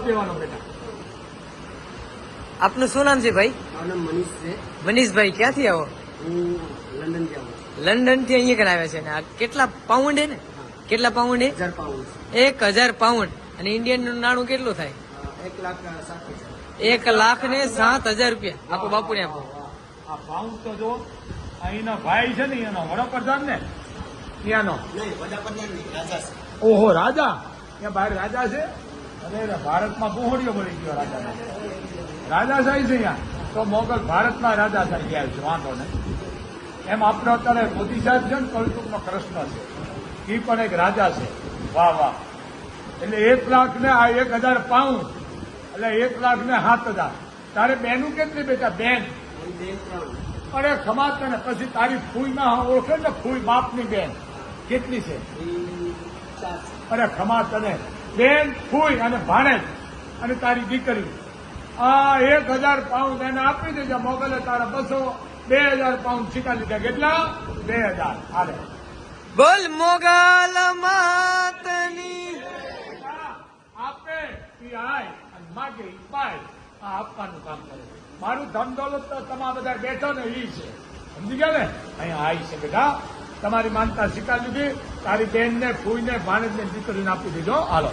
દેવાનો બેટા. આપનું શું નામ છે ભાઈ? મારું નામ મનીષ છે. મનીષભાઈ, ક્યાંથી આવો? હું લંડન થી આવું છું. લંડન થી અહીંયા કણ આવ્યા છે ને? આ કેટલા પાઉન્ડ હે ને? કેટલા પાઉન્ડ હે? 1000 પાઉન્ડ. 1000 પાઉન્ડ. અને ઇન્ડિયન નું નાણું કેટલું થાય? 1,07,000 રૂપિયા. આપો બાપુ ને આપો. આ પાઉન્ડ તો જો અહીંના ભાઈ છે ને એનો વડાપ્રધાન ને ત્યાંનો. નહીં, વડાપ્રધાન નહીં, રાજા છે. ઓહો, રાજા. ત્યાં બહાર રાજા છે. અને ભારતમાં બહોળીઓ બની ગયો રાજા. રાજાશાહી છે અહીંયા. તો મોગલ ભારતમાં રાજાશાહી ગયા છે, વાંધો નહીં. એમ આપણે અત્યારે મોદી સાહેબ છે ને કળયુગનો કૃષ્ણ છે, એ પણ એક રાજા છે. વાહ વાહ. એટલે 1 લાખ ને આ 1000 પાઉન્ડ એટલે 1,07,000. તારે બેનું કેટલી બેટા? બેન અરે ખમા તને પછી તારી ફૂઈ ના ઓળખે ને, ફૂઈ બાપની બેન કેટલી છે? અરે ખમા તને બેન, ફૂઈ અને ભાણેજ અને તારી દીકરી. આ 1000 પાઉન્ડ એને આપી દેજો. મોગલે તારા 2,000 પાઉન્ડ છીકા લીધા. કેટલા? 2,000. હાલે બોલ મોગલ માતની. આપે ઈ આય અને માગે ઈ પાય. આ આપવાનું કામ કરે. મારું ધન દોલત તો તમારા બધા બેઠો ને ઈ છે, સમજી ગયા ને? અહીંયા આઈ છે બેટા. તમારી માનતા સ્વીકાર લીધી. તારી બેન ને, ફૂઈ ને, ભાણેજ ને, દીકરીને આપી દીધો. હાલો.